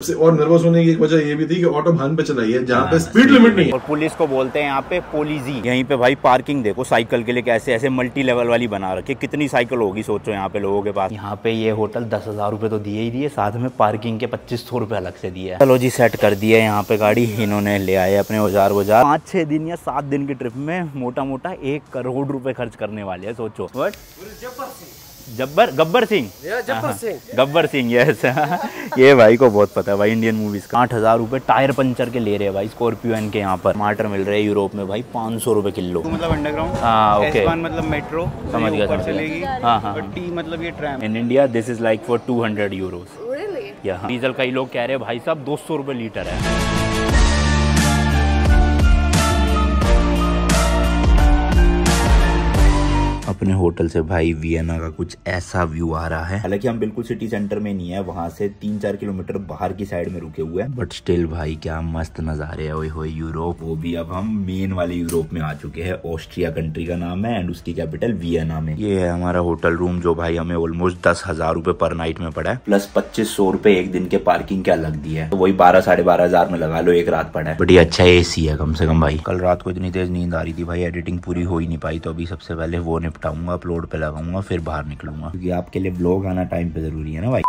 और नर्वस होने की एक वजह ये भी थी कि ऑटो भान पे चलाई है जहाँ पे स्पीड लिमिट नहीं है। और पुलिस को बोलते हैं यहाँ पे पोलीजी। यहीं पे भाई पार्किंग देखो साइकिल के लिए कैसे ऐसे मल्टी लेवल वाली बना रखी है। कितनी साइकिल होगी सोचो यहाँ पे लोगों के पास। यहाँ पे ये होटल 10,000 रुपए तो दिए ही दिए, साथ में पार्किंग के 2500 रुपए अलग से दिए। चलो जी सेट कर दिया यहाँ पे गाड़ी, इन्होंने ले आए अपने औजार वजार। 5-6 दिन या 7 दिन की ट्रिप में मोटा मोटा 1 करोड़ रुपए खर्च करने वाले है सोचो। गब्बर सिंह गब्बर सिंह यस ये भाई को बहुत पता है भाई इंडियन मूवीज का। 8,000 रुपए टायर पंचर के ले रहे हैं भाई स्कॉर्पियो एन के। यहाँ पर टमाटर मिल रहे हैं यूरोप में भाई 500 रुपए किलो। तो मतलब अंडरग्राउंड, हाँ ओके मतलब मेट्रो समझ गया चलेगी। हाँ टी मतलब ये tram. In India this is like for 200 Euros. यहाँ डीजल कई लोग कह रहे हैं भाई साहब 200 रुपए लीटर है। अपने होटल से भाई वियना का कुछ ऐसा व्यू आ रहा है। हालांकि हम बिल्कुल सिटी सेंटर में नहीं है, वहां से 3-4 किलोमीटर बाहर की साइड में रुके हुए हैं, बट स्टिल भाई क्या मस्त नजारे है। ओए होए यूरोप, वो भी अब हम मेन वाले यूरोप में आ चुके हैं। ऑस्ट्रिया कंट्री का नाम है एंड उसकी कैपिटल वियना में। ये है हमारा होटल रूम जो भाई हमें ऑलमोस्ट 10,000 रुपए पर नाइट में पड़ा है, प्लस 2500 रुपए एक दिन के पार्किंग के अलग दिए है, तो वही 12-12,500 में लगा लो एक रात पड़ा है। बट ये अच्छा एसी है कम से कम भाई। कल रात को इतनी तेज नींद आ रही थी भाई, एडिटिंग पूरी हो ही नहीं पाई, तो अभी सबसे पहले वो निपटाऊंगा, अपलोड पे लगाऊंगा, फिर बाहर निकलूंगा, क्योंकि आपके लिए ब्लॉग आना टाइम पे जरूरी है ना भाई।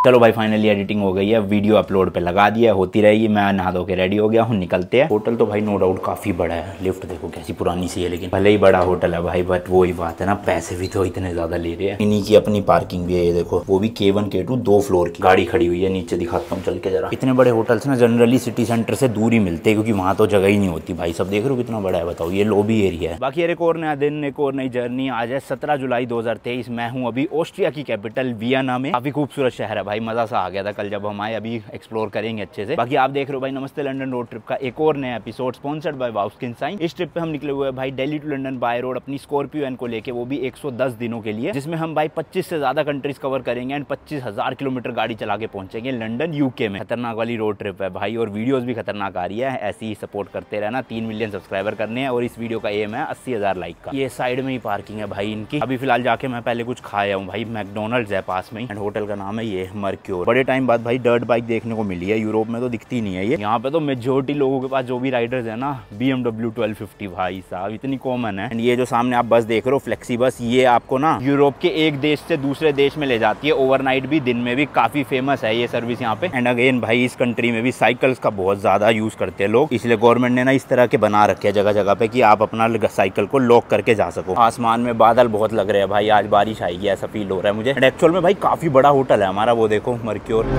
चलो भाई फाइनली एडिटिंग हो गई है, वीडियो अपलोड पे लगा दिया, होती रहेगी। मैं नहा धो के रेडी हो गया हूँ, निकलते हैं। होटल तो भाई नो डाउट काफी बड़ा है, लिफ्ट देखो कैसी पुरानी सी है, लेकिन भले ही बड़ा होटल है भाई, बट वही बात है ना, पैसे भी तो इतने ज्यादा ले रहे हैं। इन्हीं की अपनी पार्किंग भी है, ये देखो, वो भी K1 K2 2 फ्लोर की गाड़ी खड़ी हुई है। नीचे दिखाता हूँ चल के जरा। इतने बड़े होटल्स ना जनरली सिटी सेंटर से दूर ही मिलते हैं, क्योंकि वहाँ तो जगह ही नहीं होती भाई। सब देख रहे हो कितना बड़ा है, बताओ। ये लॉबी एरिया है। बाकी एक और नया दिन, एक और नई जर्नी। आज है 17 जुलाई 2023। मैं हूँ अभी ऑस्ट्रिया की कैपिटल वियना में। काफी खूबसूरत शहर है भाई, मजा सा आ गया था कल जब हम आए। अभी एक्सप्लोर करेंगे अच्छे से। बाकी आप देख रहे हो भाई नमस्ते लंदन रोड ट्रिप का एक और नया एपिसोड, स्पॉन्सर्ड बाय वाउस्किन साइन। इस ट्रिप पे हम निकले हुए हैं भाई Delhi to London by road अपनी स्कॉर्पियो एन को लेके, वो भी 110 दिनों के लिए, जिसमें हम भाई 25 से ज्यादा कंट्रीज कवर करेंगे एंड 25,000 किलोमीटर गाड़ी चला के पहुंचेंगे लंदन यूके में। खतरनाक वाली रोड ट्रिप है भाई, और वीडियोस भी खतरनाक आ रही है। ऐसे ही सपोर्ट करते रहना। 3 मिलियन सब्सक्राइबर करने हैं और इस वीडियो का एम है 80,000 लाइक का। ये साइड में ही पार्किंग है भाई इनकी। अभी फिलहाल जाके मैं पहले कुछ खाया हूँ भाई, मैकडोनल्ड्स है पास में ही, एंड होटल का नाम है ये मर्क्योर। बड़े टाइम बाद भाई डर्ट बाइक देखने को मिली है, यूरोप में तो दिखती नहीं है ये। यहाँ पे तो मेजोरिटी लोगों के पास जो भी राइडर्स है ना, BMW 1250 भाई साहब इतनी कॉमन है। एंड ये जो सामने आप बस देख रहे हो फ्लेक्सी बस, ये आपको ना यूरोप के एक देश से दूसरे देश में ले जाती है, ओवरनाइट भी दिन में भी। काफी फेमस है ये सर्विस यहाँ पे। एंड अगेन भाई इस कंट्री में भी साइकिल्स का बहुत ज्यादा यूज करते हैं लोग, इसलिए गवर्नमेंट ने ना इस तरह के बना रखे हैं जगह जगह पे कि आप अपना साइकिल को लॉक करके जा सको। आसमान में बादल बहुत लग रहे हैं भाई, आज बारिश आएगी ऐसा फील हो रहा है मुझे। एंड एक्चुअल में भाई काफी बड़ा होटल है हमारा, वो देखो मर्क्योर।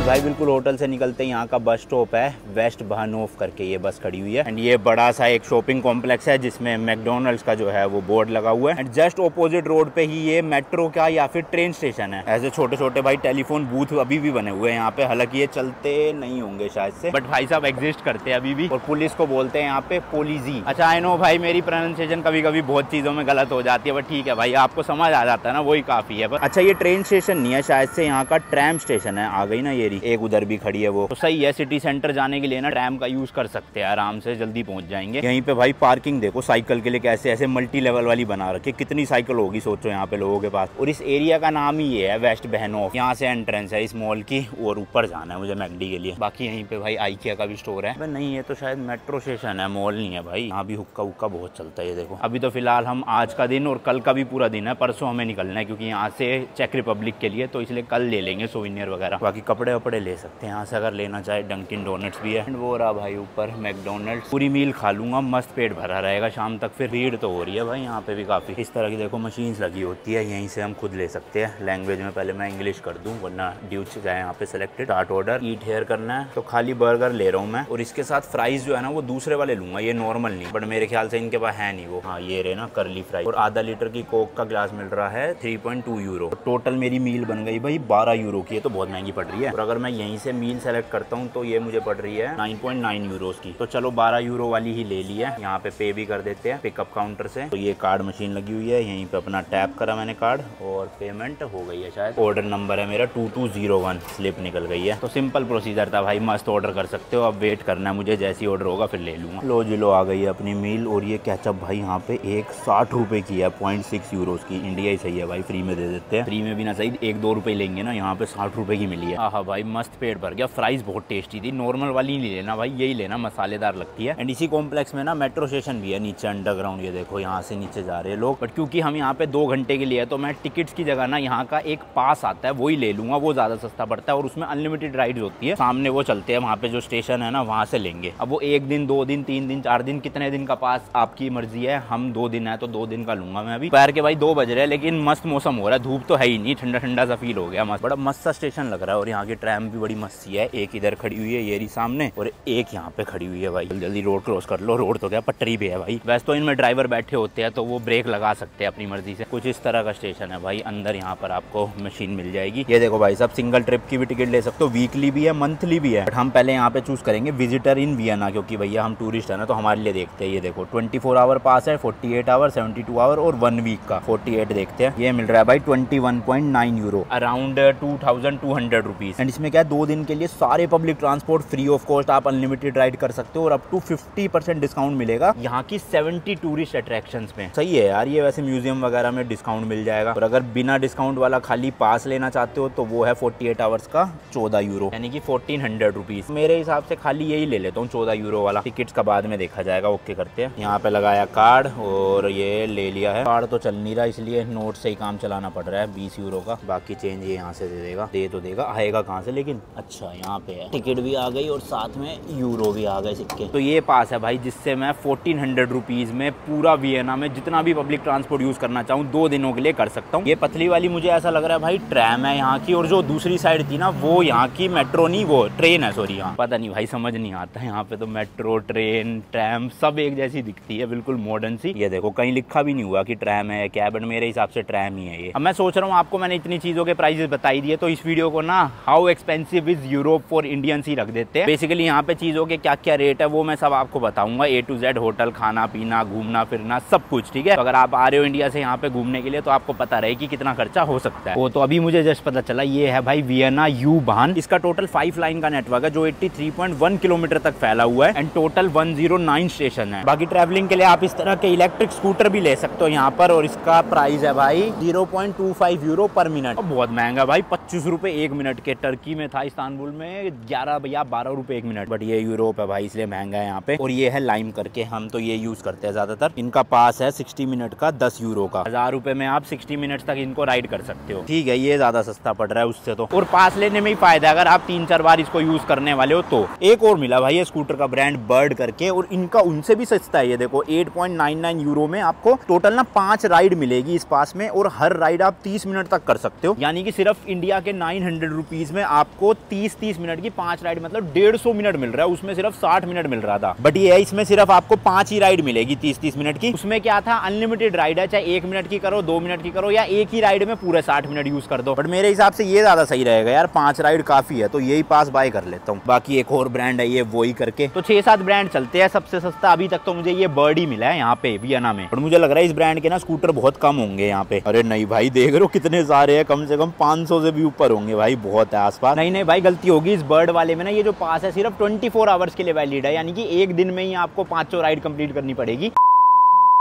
भाई बिल्कुल होटल से निकलते हैं, यहाँ का बस स्टॉप है वेस्ट बाहनोफ करके, ये बस खड़ी हुई है। एंड ये बड़ा सा एक शॉपिंग कॉम्प्लेक्स है जिसमें मैकडोनल्ड्स का जो है वो बोर्ड लगा हुआ है। एंड जस्ट ऑपोजिट रोड पे ही ये मेट्रो का या फिर ट्रेन स्टेशन है। ऐसे छोटे छोटे भाई टेलीफोन बूथ अभी भी बने हुए हैं यहाँ पे, हालांकि ये चलते नहीं होंगे शायद से, बट भाई साहब एग्जिस्ट करते हैं अभी भी। और पुलिस को बोलते हैं यहाँ पे पोलीजी। अच्छा आई नो भाई मेरी प्रोनाउंसिएशन कभी कभी बहुत चीजों में गलत हो जाती है, बट ठीक है भाई, आपको समझ आ जाता है ना, वही काफी है। अच्छा ये ट्रेन स्टेशन नहीं है शायद से, यहाँ का ट्रैम स्टेशन है। आ गई ना ये, एक उधर भी खड़ी है वो, तो सही है। सिटी सेंटर जाने के लिए ना ट्रैम का यूज कर सकते हैं, आराम से जल्दी पहुंच जाएंगे। यहीं पे भाई पार्किंग देखो साइकिल के लिए कैसे ऐसे मल्टी लेवल वाली बना रखी है। कितनी साइकिल होगी सोचो यहाँ पे लोगों के पास। और इस एरिया का नाम ही ये है वेस्ट बाहनोफ। यहाँ से एंट्रेंस है इस मॉल की, और ऊपर जाना है मुझे मैकडी के लिए। बाकी यहीं पे भाई आइकिया का भी स्टोर है। नहीं ये तो शायद मेट्रो स्टेशन है, मॉल नहीं है भाई। यहाँ भी हुक्का हुक्का बहुत चलता है, ये देखो। अभी तो फिलहाल हम आज का दिन और कल का भी पूरा दिन है, परसों हमें निकलना है क्योंकि यहाँ से चेक रिपब्लिक के लिए, तो इसलिए कल ले लेंगे सोविनियर वगैरह। बाकी कपड़े कपड़े ले सकते हैं यहाँ से अगर लेना चाहे। डंकिन डोनट्स भी है एंड वो रहा भाई ऊपर मैकडोनल्ड्स। पूरी मील खा लूंगा, मस्त पेट भरा रहेगा शाम तक। फिर भीड़ तो हो रही है भाई यहाँ पे भी काफ़ी। इस तरह की देखो मशीन्स लगी होती है, यहीं से हम खुद ले सकते हैं। लैंग्वेज में पहले मैं इंग्लिश कर दूँ वरना ड्यूच जाए यहाँ पे सेलेक्टेड। स्टार्ट ऑर्डर, ईट हेयर करना है तो खाली बर्गर ले रहा हूँ मैं। और इसके साथ फ्राइज जो है ना वो दूसरे वाले लूंगा, ये नॉर्मल नहीं, बट मेरे ख्याल से इनके पास है नहीं वो। हाँ ये रहे ना कर्ली फ्राइज। और आधा लीटर की कोक का ग्लास मिल रहा है 3.2 यूरो। टोटल मेरी मील बन गई भाई 12 यूरो की। है तो बहुत महंगी पड़ रही है। और अगर मैं यहीं से मील सेलेक्ट करता हूँ तो ये मुझे पड़ रही है 9.9 यूरोस की। तो चलो 12 यूरो वाली ही ले ली है। यहाँ पे पे भी कर देते हैं पिकअप काउंटर से। तो ये कार्ड मशीन लगी हुई है, यहीं पे अपना टैप करा मैंने कार्ड और पेमेंट हो गई है शायद। ऑर्डर नंबर है मेरा 2201, स्लिप निकल गई है। तो सिंपल प्रोसीजर था भाई, मस्त ऑर्डर कर सकते हो। अब वेट करना है मुझे, जैसी ऑर्डर होगा फिर ले लूंगा। लो जी लो, आ गई है अपनी मील। और ये केचप भाई यहाँ पे एक 60 रुपए की है, 0.6 यूरोस की। इंडिया ही सही है भाई, फ्री में दे देते हैं। फ्री में भी ना सही 1-2 रुपए लेंगे ना, यहाँ पे 60 रुपए की मिली है। हाँ भाई मस्त पेट भर गया। फ्राइज बहुत टेस्टी थी, नॉर्मल वाली नहीं लेना भाई, यही लेना, मसालेदार लगती है। एंड इसी कॉम्प्लेक्स में ना मेट्रो स्टेशन भी है नीचे अंडरग्राउंड। ये देखो यहाँ से नीचे जा रहे हैं लोग। बट क्योंकि हम यहाँ पे 2 घंटे के लिए है तो मैं टिकट्स की जगह ना यहाँ का एक पास आता है वही ले लूंगा, वो ज्यादा सस्ता पड़ता है। और उसमें अनलिमिटेड राइड्स होती है, सामने वो चलते हैं, वहाँ पे जो स्टेशन है ना वहाँ से लेंगे। अब वो 1 दिन 2 दिन 3 दिन 4 दिन कितने दिन का पास आपकी मर्जी है। हम 2 दिन है तो 2 दिन का लूंगा मैं। अभी पैर के भाई 2 बज रहे हैं लेकिन मस्त मौसम हो रहा है, धूप तो है ही नहीं, ठंडा ठंडा सा फील हो गया मस्त। बड़ा मस्त सा स्टेशन लग रहा है। और यहाँ की ट्रैम भी बड़ी मस्त सी है, एक इधर खड़ी हुई है ये रही सामने और एक यहाँ पे खड़ी हुई है भाई। जल्दी रोड क्रॉस कर लो, रोड तो क्या पटरी भी है भाई। वैसे तो इनमें ड्राइवर बैठे होते हैं तो वो ब्रेक लगा सकते हैं अपनी मर्जी से। कुछ इस तरह का स्टेशन है भाई। अंदर यहाँ पर आपको मशीन मिल जाएगी। ये देखो भाई सब सिंगल ट्रिप की भी टिकट ले सकते हो, वीकली भी है मंथली भी है। बट हम पहले यहाँ पे चूज करेंगे विजिटर इन वियना, क्योंकि भैया हम टूरिस्ट है ना तो हमारे लिए देखते हैं। ये देखो 24 आवर पास है, 48 आवर, 72 आवर और 1 वीक का 48 देखते हैं। ये मिल रहा है भाई 21.9 यूरो, अराउंड 2200 रुपीज। एंड इसमें क्या है 2 दिन के लिए सारे public transport free of cost, आप अनलिमिटेड राइड कर सकते हो और अप टू 50% डिस्काउंट मिलेगा यहाँ की 70 टूरिस्ट अट्रैक्शंस में। सही है यार ये। वैसे म्यूजियम वगैरह में डिस्काउंट मिल जाएगा। और अगर बिना डिस्काउंट वाला खाली पास लेना चाहते हो तो वो है 48 आवर्स का 14 यूरो, यानी कि 1400 रुपीज। मेरे हिसाब से खाली यही ले लेता हूँ 14 यूरो वाला। टिकट्स का बाद में देखा जाएगा। ओके करते हैं। यहाँ पे लगाया कार्ड और ये ले लिया है। कार्ड तो चल नहीं रहा इसलिए नोट से ही काम चलाना पड़ रहा है 20 यूरो का। बाकी चेंज ये यहाँ से दे देगा, दे तो देगा, आएगा कहाँ से लेकिन। अच्छा यहाँ पे है, टिकट भी आ गई और साथ में यूरो भी आ गए सिक्के। तो ये पास है भाई जिससे मैं 1400 रुपीज में पूरा वियना में जितना भी पब्लिक ट्रांसपोर्ट यूज करना चाहूँ 2 दिनों के लिए कर सकता हूँ। ये पतली वाली मुझे ऐसा लग रहा है भाई ट्रैम है यहाँ की, और जो दूसरी साइड थी ना वो यहाँ की मेट्रो नहीं, वो ट्रेन है। सॉरी यहाँ पता नहीं भाई, समझ नहीं आता। यहाँ पे तो मेट्रो ट्रेन ट्रैम सब एक जैसी दिखती है, बिल्कुल मॉडर्न सी। ये देखो कहीं लिखा भी नहीं हुआ कि ट्रैम है क्या, बट मेरे हिसाब से ट्रैम ही है ये। अब मैं सोच रहा हूँ आपको मैंने इतनी चीजों के प्राइसेस बताई दिए तो इस वीडियो को ना how expensive is Europe for Indians ही रख देते हैं। बेसिकली यहाँ पे चीजों के क्या क्या रेट है वो मैं सब आपको बताऊंगा, A to Z, होटल, खाना पीना, घूमना फिरना सब कुछ। ठीक है, तो अगर आप आ रहे हो इंडिया से यहाँ पे घूमने के लिए तो आपको पता रहे कि कितना खर्चा हो सकता है। वो तो अभी मुझे जस्ट पता चला। ये है भाई वियना U-Bahn। इसका टोटल 5 लाइन का नेटवर्क है जो 83.1 किलोमीटर तक फैला हुआ है एंड टोटल 109 स्टेशन है। बाकी ट्रैवलिंग के लिए आप इस तरह के इलेक्ट्रिक स्कूटर भी ले सकते हो यहाँ पर। और इसका प्राइस है भाई 0.25 यूरो पर मिनट। बहुत महंगा भाई, 25 रुपए 1 मिनट के। टर्की में था, इस्तांबुल में 11 या 12 रुपए 1 मिनट। बट ये यूरोप है भाई इसलिए महंगा है यहाँ पे। और ये है लाइम करके, हम तो ये यूज करते हैं ज्यादातर। इनका पास है 60 मिनट का 10 यूरो का। 1000 रुपए में आप 60 मिनट तक इनको राइड कर सकते हो। ठीक है, ये ज्यादा सस्ता पड़ रहा है उससे तो। और पास लेने में ही फायदा है, अगर आप 3-4 बार इसको यूज करने वाले हो तो। एक और मिला भाई ये स्कूटर का ब्रांड बर्ड करके, और इनका उनसे भी सस्ता है। ये देखो 8.99 यूरो में आपको टोटल ना 5 राइड मिलेगी इस पास में, और हर राइड आप 30 मिनट तक कर सकते हो। यानी कि सिर्फ इंडिया के 900 रुपीज में आपको 30 मिनट की 5 राइड, मतलब 150 मिनट मिल रहा है। उसमें सिर्फ 60 मिनट मिल रहा था। बट ये है इसमें सिर्फ आपको 5 ही राइड मिलेगी 30 मिनट की। उसमें क्या था, अनलिमिटेड राइड है, चाहे 1 मिनट की करो, 2 मिनट की करो, या एक ही राइड में पूरे 60 मिनट यूज कर दो। बट मेरे हिसाब से ये ज्यादा सही रहेगा यार, 5 राइड काफी है, तो यही पास बाय कर लेता हूँ। बाकी एक और ब्रांड है ये वही करके। तो 6-7 ब्रांड चलते हैं। सबसे सस्ता अभी तक तो मुझे ये बर्ड ही मिला है यहाँ पे वियना में। और मुझे लग रहा है इस ब्रांड के ना स्कूटर बहुत कम होंगे यहाँ पे। अरे नहीं भाई, देख रहे हो कितने सारे हैं, कम से कम 500 से भी ऊपर होंगे भाई, बहुत है आसपास। नहीं भाई गलती होगी, इस बर्ड वाले में ना ये जो पास है सिर्फ 24 आवर्स के लिए वैलिड है, यानी कि 1 दिन में ही आपको 500 राइड कंप्लीट करनी पड़ेगी।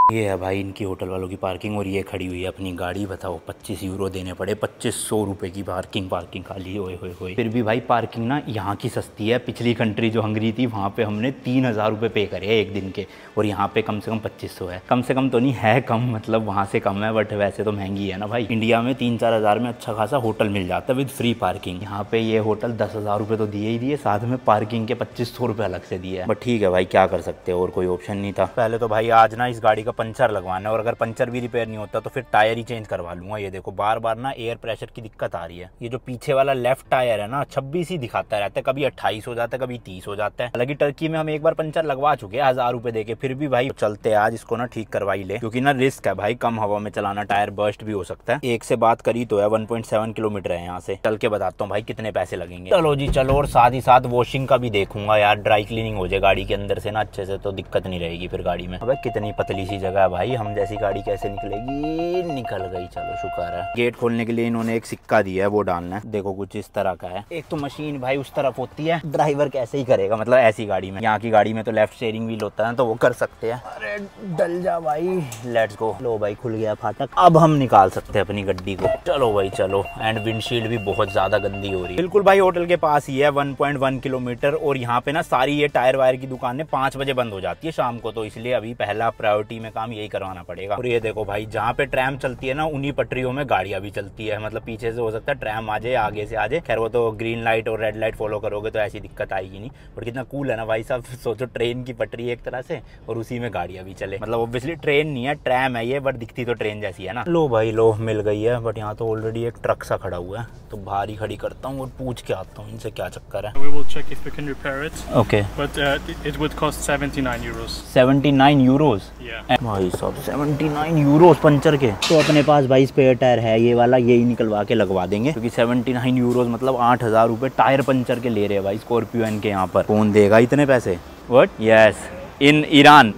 ये है भाई इनकी होटल वालों की पार्किंग और ये खड़ी हुई है अपनी गाड़ी। बताओ 25 यूरो देने पड़े, 2500 रुपए की पार्किंग खाली। ओए होए होए। फिर भी भाई पार्किंग ना यहाँ की सस्ती है। पिछली कंट्री जो हंगरी थी वहाँ पे हमने 3000 रुपये पे करे हैं एक दिन के, और यहाँ पे कम से कम 2500 है। कम से कम तो नहीं है, कम मतलब वहाँ से कम है, बट वैसे तो महंगी है ना भाई। इंडिया में 3-4 हज़ार में अच्छा खासा होटल मिल जाता है विद फ्री पार्किंग। यहाँ पे ये होटल 10,000 रुपये तो दिए ही दिए, साथ में पार्किंग के 2500 रुपये अलग से दिए है। बट ठीक है भाई, क्या कर सकते हैं, और कोई ऑप्शन नहीं था। पहले तो भाई आज ना इस गाड़ी का पंचर लगवाना है, और अगर पंचर भी रिपेयर नहीं होता तो फिर टायर ही चेंज करवा लूंगा। ये देखो बार बार ना एयर प्रेशर की दिक्कत आ रही है। ये जो पीछे वाला लेफ्ट टायर है ना 26 ही दिखाता रहता है, कभी 28 हो जाता है, कभी 30 हो जाता है। हालांकि टर्की में हम एक बार पंचर लगवा चुके हैं 1000 रुपए देके, फिर भी भाई चलते आज इसको ना ठीक करवाई ले, क्योंकि ना रिस्क है भाई कम हवा में चलाना, टायर बर्स्ट भी हो सकता है। एक से बात करी तो है 1.7 किलोमीटर है यहाँ से। चल के बताता हूँ भाई कितने पैसे लगेंगे। चलो जी चलो, और साथ ही साथ वॉशिंग का भी देखूंगा यार, ड्राई क्लीनिंग हो जाए गाड़ी के अंदर से ना अच्छे से, तो दिक्कत नहीं रहेगी फिर गाड़ी में। अबे कितनी पतली सी जगह है भाई, हम जैसी गाड़ी कैसे निकलेगी। निकल गई, चलो शुक्र है। गेट खोलने के लिए इन्होंने एक सिक्का दिया है, वो डालना है। देखो कुछ इस तरह का है। एक तो मशीन भाई उस तरफ होती है, ड्राइवर कैसे ही करेगा, मतलब ऐसी गाड़ी में। यहाँ की गाड़ी में तो लेफ्ट स्टीयरिंग व्हील होता है तो वो कर सकते हैं। अरे डल जा भाई, लेट्स गो। लो भाई खुल गया फाटक, अब हम निकाल सकते हैं अपनी गड्डी को। चलो भाई चलो। एंड विंडशील्ड भी बहुत ज्यादा गंदी हो रही है। बिल्कुल भाई होटल के पास ही है, 1.1 किलोमीटर। और यहाँ पे ना सारी ये टायर वायर की दुकानें 5 बजे बंद हो जाती है शाम को, तो इसलिए अभी पहला प्रायोरिटी में काम यही करवाना पड़ेगा। और ये देखो भाई, जहाँ पे ट्रैम चलती है ना उन्हीं पटरियों में गाड़ियां भी चलती है। मतलब पीछे से हो सकता है ट्रैम आ जाए, आगे से आ जाए, खैर वो तो ग्रीन लाइट और रेड लाइट फॉलो करोगे तो ऐसी दिक्कत आएगी नहीं। बट कितना कूल है ना भाई साहब, सोचो ट्रेन की पटरी एक तरह से और उसी में गाड़ियां भी चले। मतलब ऑब्वियसली ट्रेन नहीं है, ट्रैम है ये, बट दिखती तो ट्रेन जैसी है ना। लो भाई लो, मिल गई है। बट यहाँ तो ऑलरेडी एक ट्रक सा खड़ा हुआ है, तो बाहर ही खड़ी करता हूँ और पूछ के आता हूँ इनसे क्या चक्कर है। We will check if we can repair it. Okay. But it would cost 79 euros. 79 euros? Yeah. भाई साहब 79 यूरोज पंचर के। तो अपने पास भाई स्पेयर टायर है ये वाला, यही निकलवा के लगवा देंगे, क्योंकि 79 यूरोज मतलब 8000 रुपए टायर पंचर के ले रहे हैं भाई स्कॉर्पियो एन के। यहाँ पर कौन देगा इतने पैसे? What? Yes, in Iran.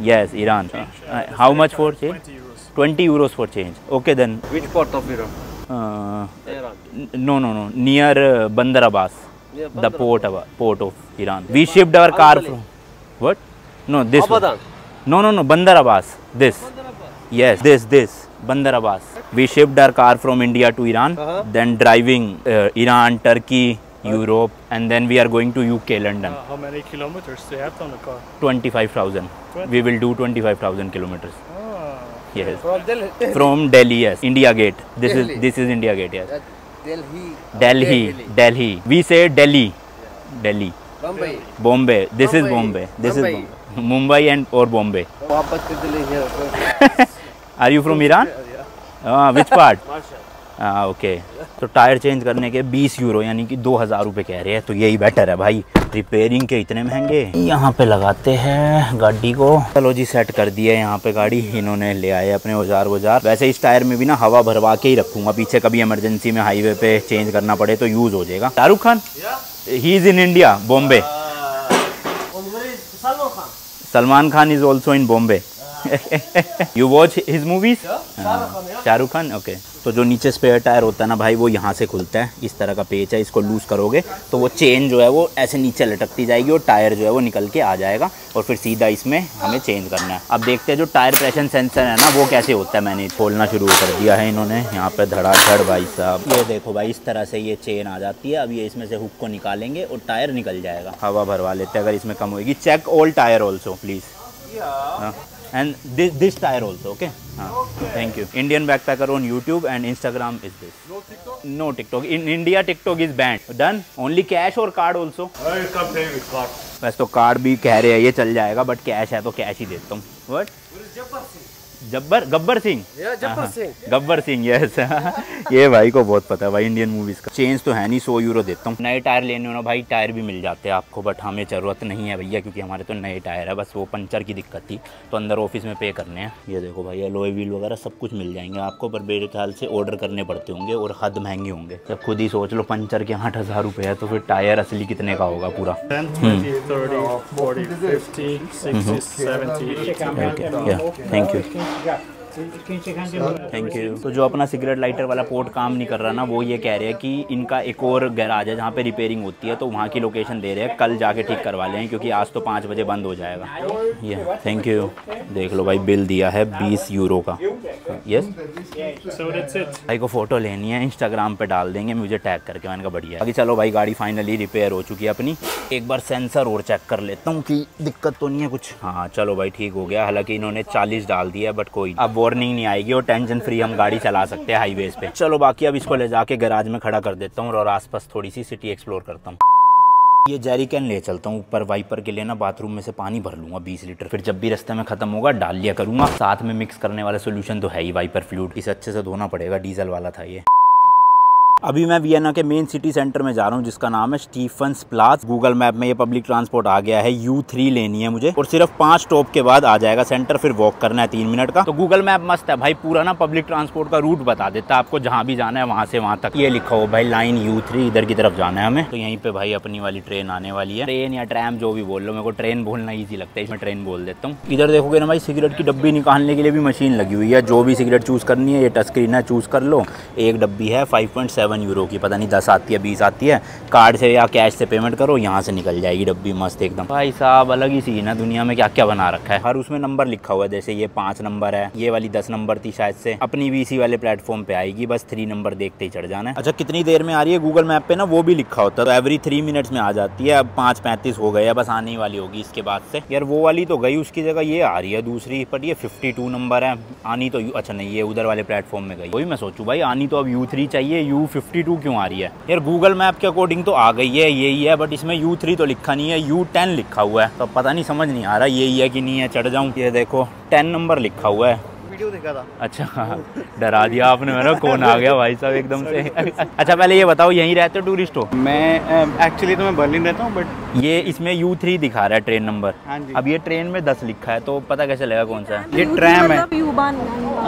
Yes, Iran. How much for change? 20 euros. 20 euros for change. Okay then. Which part of Iran? Tehran. No. Near Bandar Abbas. Yeah, The port of Iran. We shipped our car from. What? No, this. Abadan. No. Bandar Abbas. This. Yes, this. Bandar Abbas. We shipped our car from India to Iran. Then driving Iran, Turkey, Europe, and then we are going to UK, London. How many kilometers do you have on the car? 25,000. We will do 25,000 kilometers. Yes. From Delhi. From Delhi, yes. India Gate. This Delhi. is India Gate, yes. Delhi. Delhi. We say Delhi. Delhi. Bombay. This is Bombay. This is Mumbai. Bombay. Mumbai and or Bombay. Wapas to Delhi here. Are you from Iran? Which part? Okay. तो tyre change करने के 20 euro यानी कि 2000 रुपये कह रहे हैं, तो यही बेटर है भाई, रिपेयरिंग के इतने महंगे। यहाँ पे लगाते हैं गाड़ी को। चलो जी सेट कर दिया है यहाँ पे गाड़ी, इन्होंने ले आए अपने औजार। वैसे इस टायर में भी ना हवा भरवा के ही रखूंगा, पीछे कभी इमरजेंसी में हाईवे पे चेंज करना पड़े तो यूज हो जाएगा। Shahrukh Khan, he is in India, Bombay. Salman Khan is also in Bombay. You watch his movies? Shahrukh Khan, okay. तो जो नीचे स्पेयर टायर होता है ना भाई, वो यहाँ से खुलता है, इस तरह का पेच है, इसको लूज करोगे तो वो चेन जो है वो ऐसे नीचे लटकती जाएगी और टायर जो है वो निकल के आ जाएगा, और फिर सीधा इसमें हमें चेंज करना है। अब देखते हैं जो टायर प्रेशर सेंसर है ना वो कैसे होता है। मैंने खोलना शुरू कर दिया है इन्होंने, यहाँ पे धड़ाधड़ भाई साहब। ये देखो भाई, इस तरह से ये चेन आ जाती है। अब ये इसमें से हुक को निकालेंगे और टायर निकल जाएगा। हवा भरवा लेते हैं अगर इसमें कम होगी। Check all tyre also please. And this tire also, okay? Thank you. Indian backpacker on YouTube and Instagram is this. No TikTok? No TikTok. In India, TikTok is banned. Done? Only cash or card also? You can pay with card. वैसे तो card भी कह रहे हैं ये चल जाएगा, but cash है तो कैश ही देता हूँ। What? गब्बर सिंह। गब्बर सिंह, यस। ये भाई को बहुत पता है भाई इंडियन मूवीज का। चेंज तो है नहीं, 100 यूरो देता हूँ। नए टायर लेने हो ना भाई, टायर भी मिल जाते हैं आपको, बट हमें ज़रूरत नहीं है भैया, क्योंकि हमारे तो नए टायर है। बस वो पंचर की दिक्कत थी तो अंदर ऑफिस में पे करने हैं। ये देखो भाई, एलॉय व्हील वगैरह सब कुछ मिल जाएंगे आपको, पर मेरे ख्याल से ऑर्डर करने पड़ते होंगे और हद महंगे होंगे। जब खुद ही सोच लो पंचर के 8000 रुपये है, तो फिर टायर असली कितने का होगा पूरा? 10, 20, 30, 40, 50, 60, 70, 80. Thank you. Thank you. तो जो अपना सिगरेट लाइटर वाला पोर्ट काम नहीं कर रहा ना, वो ये कह रहे हैं कि इनका एक और गैराज है जहाँ पे रिपेयरिंग होती है, तो वहाँ की लोकेशन दे रहे हैं, कल जाके ठीक करवा लें क्योंकि आज तो 5 बजे बंद हो जाएगा। ये थैंक यू। देख लो भाई, बिल दिया है 20 यूरो का। यस भाई को फ़ोटो लेनी है, इंस्टाग्राम पे डाल देंगे मुझे टैग करके। मैंने कहा बढ़िया। बाकी चलो भाई, गाड़ी फाइनली रिपेयर हो चुकी है अपनी। एक बार सेंसर और चेक कर लेता हूँ कि दिक्कत तो नहीं है कुछ। हाँ चलो भाई, ठीक हो गया। हालांकि इन्होंने 40 डाल दिया, बट कोई अब वार्निंग नहीं आएगी और टेंशन फ्री हम गाड़ी चला सकते हैं हाईवेज पे। चलो बाकी अब इसको ले जाके गैराज में खड़ा कर देता हूँ और आसपास थोड़ी सी सिटी एक्सप्लोर करता हूँ। ये जेरी कैन ले चलता हूँ ऊपर, वाइपर के लिए ना बाथरूम में से पानी भर लूंगा 20 लीटर, फिर जब भी रास्ते में खत्म होगा डाल लिया करूंगा। साथ में मिक्स करने वाला सोल्यूशन तो है ही वाइपर फ्लूइड, इसे अच्छे से धोना पड़ेगा, डीजल वाला था ये। अभी मैं वियना के मेन सिटी सेंटर में जा रहा हूँ जिसका नाम है स्टीफन्स प्लाज। गूगल मैप में ये पब्लिक ट्रांसपोर्ट आ गया है। U3 लेनी है मुझे और सिर्फ 5 स्टॉप के बाद आ जाएगा सेंटर, फिर वॉक करना है 3 मिनट का। तो गूगल मैप मस्त है भाई, पूरा ना पब्लिक ट्रांसपोर्ट का रूट बता देता है आपको, जहाँ भी जाना है वहाँ से वहाँ तक। ये लिखा हो भाई लाइन U3, इधर की तरफ जाना है हमें। तो यहीं पे भाई अपनी वाली ट्रेन आने वाली है, ट्रेन या ट्रैम जो भी बोल लो, मेरे को ट्रेन बोलना ईजी लगता है, इसमें ट्रेन बोल देता हूँ। इधर देखोगे ना भाई, सिगरेट की डब्बी निकालने के लिए भी मशीन लगी हुई है। जो भी सिगरेट चूज़ करनी है, ये टच स्क्रीन है, चूज़ कर लो। एक डब्बी है 5.7 यूरो की, पता नहीं 10 आती है 20 आती है। कार्ड से या कैश से पेमेंट करो, यहाँ से निकल जाएगी डब्बी मस्त एकदम। भाई साहब अलग ही सीन है, दुनिया में क्या क्या बना रखा है। हर उसमें नंबर लिखा हुआ है, जैसे ये 5 नंबर है, ये वाली 10 नंबर थी शायद से। अपनी भी इसी वाले प्लेटफॉर्म पे आएगी, बस 3 नंबर देखते ही चढ़ जाना है। अच्छा कितनी देर में आ रही है गूगल मैप पे ना, वो भी लिखा होता है। तो एवरी 3 मिनट्स में आ जाती है। अब 5:35 हो गए है, बस आने वाली होगी इसके बाद से। यार वो वाली तो गई, उसकी जगह ये आ रही है दूसरी, पर ये 52 नंबर है। आनी तो अच्छा नहीं, ये उधर वाले प्लेटफॉर्म में गई। वही मैं सोचूं भाई, आनी तो अब U3 चाहिए, U52 क्यों आ रही है यार। गूगल मैप के अकॉर्डिंग तो आ गई है, यही है, बट इसमें U3 तो लिखा नहीं है, U10 लिखा हुआ है। तो पता नहीं, समझ नहीं आ रहा यही है कि नहीं है। चढ़ जाऊं, ये देखो 10 नंबर लिखा हुआ है। वीडियो देखा था। अच्छा डरा दिया आपने मेरा, कौन आ गया भाई साहब एकदम से। अच्छा पहले ये बताओ, यहीं रहते हो टूरिस्ट हो? मैं एक्चुअली तो मैं बर्लिन रहता हूँ, बट ये इसमें U3 दिखा रहा है ट्रेन नंबर। हाँ जी। अब ये ट्रेन में 10 लिखा है, तो पता कैसे लगेगा कौन सा है? ये ट्रैम है,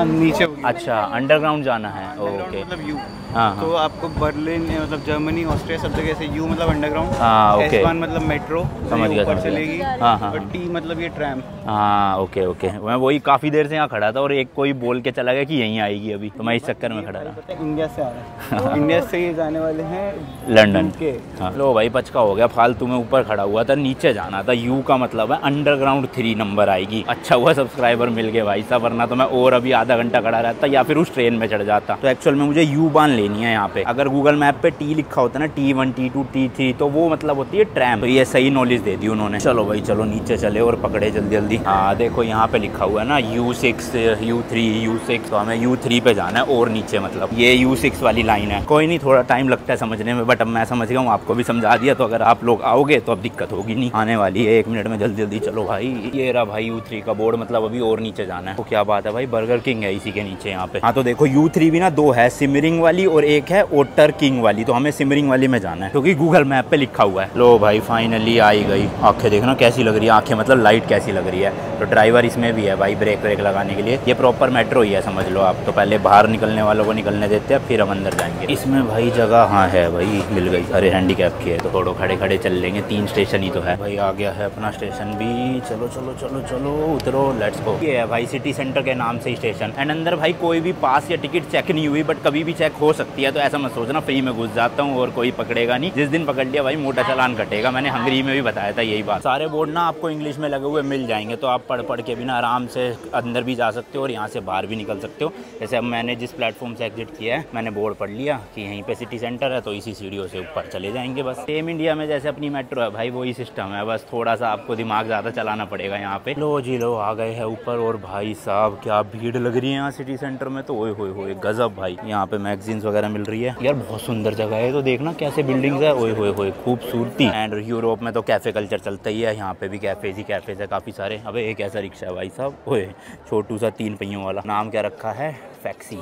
नीचे होगी। अच्छा अंडरग्राउंड जाना है, ओके। मतलब यू, हाँ तो आपको बर्लिन मतलब जर्मनी ऑस्ट्रिया सब जगह से यू मतलब अंडरग्राउंड, हाँ ओके, S1 मतलब मेट्रो, समझ गया, ऊपर समझ गया। चलेगी, हाँ हाँ और T मतलब ये ट्रैम। हाँ ओके ओके। मैं वही काफ़ी देर से यहाँ खड़ा था और एक कोई बोल के चला गया कि यहीं आएगी अभी, तो मैं इस चक्कर में खड़ा रहा। इंडिया से आ रहा है, इंडिया से ये जाने वाले हैं लंदन के। हाँ लो भाई, पचका हो गया फालतू में, ऊपर खड़ा हुआ था, नीचे जाना था। यू का मतलब है अंडरग्राउंड 3 नंबर आएगी। अच्छा हुआ सब्सक्राइबर मिल गए भाई साहब, वरना तो मैं और अभी आधा घंटा खड़ा रहता या फिर उस ट्रेन में चढ़ जाता। तो एक्चुअल में मुझे यू बान लेनी है यहाँ पे। अगर गूगल मैप पे T लिखा होता है ना, T1 T2 T3, तो वो मतलब होती है ट्रैम। तो ये सही नॉलेज दे दी उन्होंने। चलो भाई चलो नीचे चले और पकड़े जल्दी जल्दी। हाँ देखो यहाँ पे लिखा हुआ है ना U6 U3 U6, तो हमें U3 पे जाना है और नीचे मतलब ये U6 वाली लाइन है। कोई नहीं, थोड़ा टाइम लगता है समझने में, बट अब मैं समझ गया हूँ, आपको भी समझा दिया। तो अगर आप लोग आओगे तो अब दिक्कत होगी नहीं, आने वाली है 1 मिनट में, जल्दी जल्दी चलो भाई। ये रहा भाई U3 का बोर्ड, मतलब अभी और नीचे जाना है। तो क्या बात है भाई, बर्गर किंग है इसी के नीचे यहाँ पे। हाँ तो देखो U3 भी ना 2 है, सिमरिंग वाली और एक है ओटर किंग वाली। तो हमें सिमरिंग वाली में जाना है क्योंकि गूगल मैप पे लिखा हुआ है। लो भाई फाइनली आई गई। आंखें देखना कैसी लग रही है, आंखें मतलब लाइट कैसी लग रही है। तो ड्राइवर इसमें भी है भाई, ब्रेक व्रेक लगाने के लिए। ये प्रॉपर मेट्रो ही है समझ लो आप। तो पहले बाहर निकलने वालों को निकलने देते हैं, फिर हम अंदर जाएंगे। इसमें भाई जगह हाँ है भाई, मिल गई। अरे हैंडीकैप की है तो थोड़ा खड़े खड़े चल लेंगे, 3 स्टेशन ही तो है भाई। आ गया है अपना स्टेशन भी। चलो चलो चलो चलो उतरो, लेट्स गो। ये है भाई सिटी सेंटर के नाम से स्टेशन। एंड अंदर भाई कोई भी पास या टिकट चेक नहीं हुई, बट कभी भी चेक हो सकती है। तो ऐसा मत सोचना फ्री में घुस जाता हूँ और कोई पकड़ेगा नहीं। जिस दिन पकड़ लिया भाई मोटा चालान कटेगा। मैंने हंगरी में भी बताया था यही बात। सारे बोर्ड ना आपको इंग्लिश में लगे हुए मिल जाएंगे, तो आप पढ़ पढ़ के भी ना आराम से अंदर भी जा सकते हो और यहाँ से बाहर भी निकल सकते हो। जैसे अब मैंने जिस प्लेटफॉर्म से एग्जिट किया है, मैंने बोर्ड पढ़ लिया कि यहीं पे सिटी सेंटर है, तो इसी सीढ़ियों से ऊपर चले जाएंगे बस। सेम इंडिया में जैसे अपनी मेट्रो है भाई, वही सिस्टम है, बस थोड़ा सा आपको दिमाग ज़्यादा चलाना पड़ेगा यहाँ पे। लो जी लो, आ गए हैं ऊपर। और भाई साहब क्या भीड़ लग रही है यहाँ सिटी सेंटर में, तो ओए होए होए गजब भाई। यहाँ पे मैगजीन्स वगैरह मिल रही है यार, बहुत सुंदर जगह है। तो देखना कैसे बिल्डिंग्स है, ओए होए होए खूबसूरती। एंड यूरोप में तो कैफे कल्चर चलता ही है, यहाँ पे भी कैफेज ही कैफेज है काफ़ी सारे। अबे एक ऐसा रिक्शा है भाई साहब, ओए छोटू सा 3 पहियों वाला। नाम क्या रखा है? फैक्सी।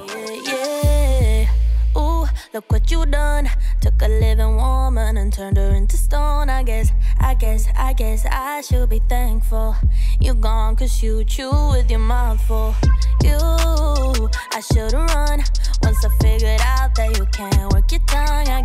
Look what you done, took a living woman sun and turned her into stone. I guess I should be thankful you're gone, 'cause you chew with your mouth full. I should've run once I figured out that you can't work your tongue. I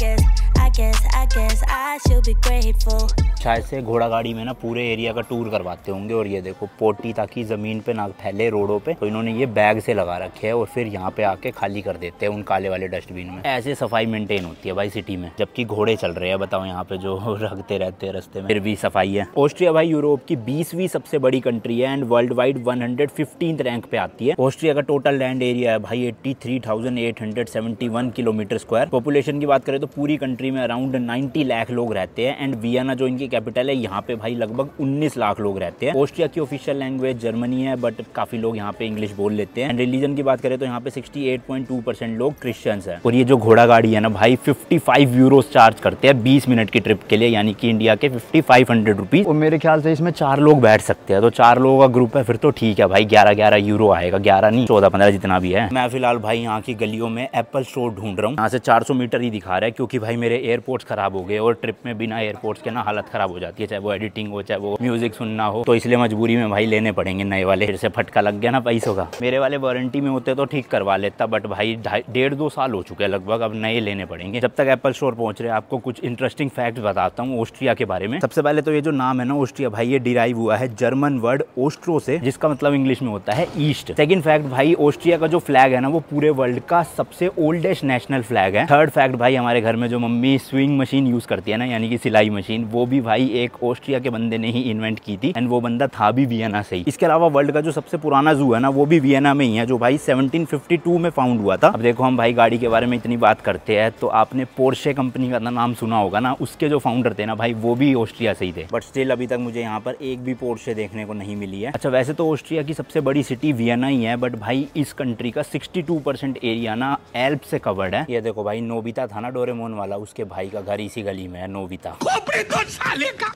guess I should be grateful. शायद से घोड़ा गाड़ी में ना पूरे area का tour करवाते होंगे। और ये देखो पोटी ताकि जमीन पे ना फैले रोडों पे, तो इन्होंने ये बैग से लगा रखे हैं और फिर यहाँ पे आके खाली कर देते हैं उन काले वाले डस्टबिन में। ऐसे सफाई मेंटेन होती है भाई सिटी में, जबकि घोड़े चल रहे हैं बताओ यहाँ पे जो रखते रहते हैं रास्ते में, फिर भी सफाई है। ऑस्ट्रिया भाई यूरोप की 20वीं सबसे बड़ी कंट्री है and world wide 115th rank पे आती है। ऑस्ट्रिया का टोटल लैंड एरिया है भाई 83,871 किलोमीटर स्क्वायर। पॉपुलेशन की बात करें तो पूरी कंट्री में अराउंड 90 लाख लोग रहते हैं एंड वियना जो इनकी कैपिटल है यहाँ पे भाई लगभग 19 लाख लोग रहते हैं। ऑस्ट्रिया की ऑफिशियल लैंग्वेज जर्मनी है, बट काफी लोग यहाँ पे इंग्लिश बोल लेते हैं। एंड रिलीजन की बात करें तो यहाँ पे 68.2% लोग क्रिश्चियंस हैं। और ये जो घोड़ा गाड़ी है ना भाई 55 यूरोस चार्ज करते हैं 20 मिनट की ट्रिप के लिए, यानी कि इंडिया के 5500 रुपीज। और मेरे ख्याल से इसमें 4 लोग बैठ सकते हैं, तो 4 लोगों का ग्रुप है फिर तो ठीक है भाई, 11-11 यूरो आएगा, 11 नहीं 14-15 जितना भी है। मैं फिलहाल भाई यहाँ की गलियों में एप्पल स्टोर ढूंढ रहा हूँ। यहाँ से 400 मीटर ही दिखा रहा है, क्योंकि भाई मेरे एयरपोर्ट्स खराब हो गए और ट्रिप में बिना एयरपोर्ट्स के ना हालत खराब हो जाती है, चाहे वो एडिटिंग हो चाहे वो म्यूजिक सुनना हो, तो इसलिए मजबूरी में भाई लेने पड़ेंगे नए वाले। फिर से फटका लग गया ना पैसों का। मेरे वाले वारंटी में होते तो ठीक करवा लेता, बट भाई 1.5-2 साल हो चुके हैं लगभग, अब नए लेने पड़ेंगे। जब तक एप्पल स्टोर पहुंच रहे हैं आपको कुछ इंटरेस्टिंग फैक्ट बताता हूँ ऑस्ट्रिया के बारे में। सबसे पहले तो ये जो नाम है ना ऑस्ट्रिया भाई, ये डिराइव हुआ है जर्मन वर्ड ओस्ट्रो से, जिसका मतलब इंग्लिश में होता है ईस्ट। सेकंड फैक्ट भाई, ऑस्ट्रिया का जो फ्लैग है ना वो पूरे वर्ल्ड का सबसे ओल्डेस्ट नेशनल फ्लैग है। थर्ड फैक्ट भाई, हमारे घर में जो मम्मी स्विंग मशीन यूज करती है ना, यानी कि सिलाई मशीन, वो भी भाई एक ऑस्ट्रिया के बंदे ने ही इन्वेंट की थी एंड वो बंदा था भी वियना से ही। इसके अलावा वर्ल्ड का जो सबसे पुराना जू है ना वो भी वियना में ही है, जो भाई 1752 में फाउंड हुआ था। अब देखो हम भाई गाड़ी के बारे में इतनी बात करते हैं, तो आपने पोर्शे कंपनी का नाम सुना होगा ना, उसके जो फाउंडर थे ना भाई वो भी ऑस्ट्रिया से ही थे। बट स्टिल अभी तक मुझे यहाँ पर एक भी पोर्शे देखने को नहीं मिली है। अच्छा वैसे तो ऑस्ट्रिया की सबसे बड़ी सिटी वियना ही है, बट भाई इस कंट्री का 62% एरिया ना एल्प से कवर्ड है। ये देखो भाई नोबिता था ना डोरेमोन वाला, उसके भाई का घर इसी गली में है, नोबिता।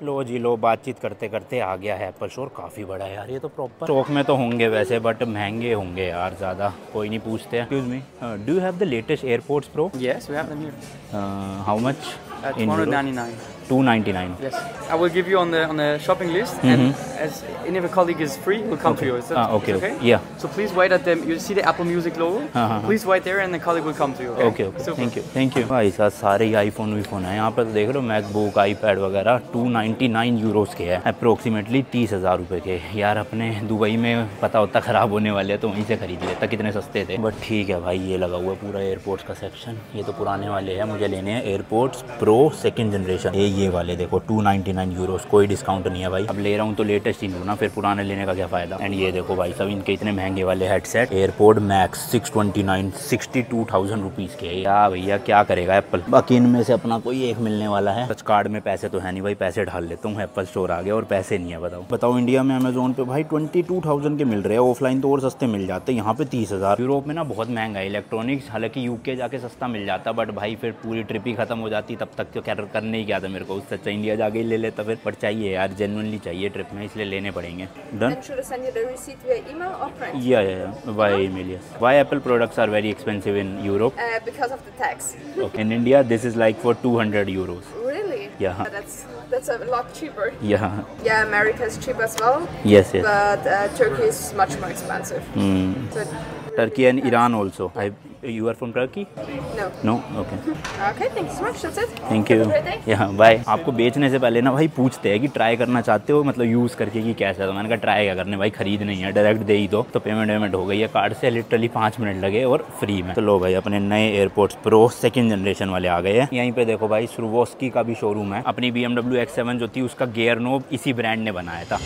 लो जी लो, बातचीत करते करते आ गया है एप्पल स्टोर। काफी बड़ा है यार ये तो, प्रॉपर स्टॉक में तो होंगे वैसे, बट महंगे होंगे यार ज्यादा। कोई नहीं पूछते हैं। Excuse me, do you have the latest airports pro? Yes, we have them here. How much? 299. 299. Yes, I will give you on the shopping list, and as any of your colleague is free, we'll come to you. Is that okay, okay? Yeah. So please wait at them. You see the Apple Music logo? Please wait there, and the colleague will come to you. Okay. Thank you. भाई साथ सारे ही iPhone वीफोन है यहाँ पर, तो देख लो MacBook iPad वगैरह 299 Euros के है, अप्रोक्सीमेटली 30,000 रुपए के। यार अपने दुबई में पता होता खराब होने वाले हैं तो वहीं से खरीद लेता, कितने सस्ते थे। बट ठीक है भाई, ये लगा हुआ पूरा एयरपोर्ट्स का सेक्शन। ये तो पुराने वाले हैं, मुझे लेने हैं एयरपोर्ट्स प्रो 2nd जनरेशन। ये वाले देखो 299 यूरोस, कोई डिस्काउंट नहीं है भाई। अब ले रहा हूँ तो लेटेस्ट ही लूँ ना, फिर पुराने लेने का क्या फायदा। एंड ये देखो भाई सब इनके इतने महंगे वाले हेडसेट, एयरपोर्ट मैक्स 629 62,000 रुपीज़ के। या भैया क्या करेगा एप्पल। बाकी इनमें से अपना कोई एक मिलने वाला है। टच कार्ड में पैसे तो है नहीं भाई, पैसे ढाल लेता हूँ। एप्पल स्टोर आ गया और पैसे नहीं है, बताओ इंडिया में अमेजोन पे भाई 22,000 के मिल रहे हैं, ऑफलाइन तो और सस्ते मिल जाते हैं, यहाँ पे 30,000। यूरोप में ना बहुत महंगा है इलेक्ट्रॉनिक्स, हालांकि यूके जाके सस्ता मिल जाता, बट भाई फिर पूरी ट्रिप ही खत्म हो जाती, तब तक तो क्या करने ही क्या था मेरे को, उससे अच्छा इंडिया जाके ही ले लेता फिर। बट चाहिए यार, जेन्युइनली चाहिए ट्रिप में, इसलिए लेने पड़ेंगे। Done. Yeah, by email, yes. Why Apple products are very expensive in Europe? Because of the tax. Okay. In India, this is like for 200 euros. Really? Yeah. That's a lot cheaper. Yeah. Yeah, America is cheap as well. Yes. But Turkey is much more expensive. So, Turkey and Iran also. You are from Turkey? No. No? Okay. Okay, thank you so much. That's it. Thank you. Have a great day. Yeah, bye. आपको बेचने से पहले ना भाई पूछते हैं कि try करना चाहते हो, मतलब यूज़ करके कि कैसा है। तो मैंने कहा ट्राई क्या करने भाई, खरीद नहीं है, डायरेक्ट दे ही दो। तो पेमेंट हो गई है कार्ड से, लिटरली 5 मिनट लगे और फ्री में। तो लो भाई अपने नए एयरपोर्ट्स प्रो 2nd जनरेशन वाले आ गए हैं। यहीं पे देखो भाई स्रूवोस्की का भी शोरूम है। अपनी BMW X7 जो थी उसका गियर नोब इसी ब्रांड ने बनाया था।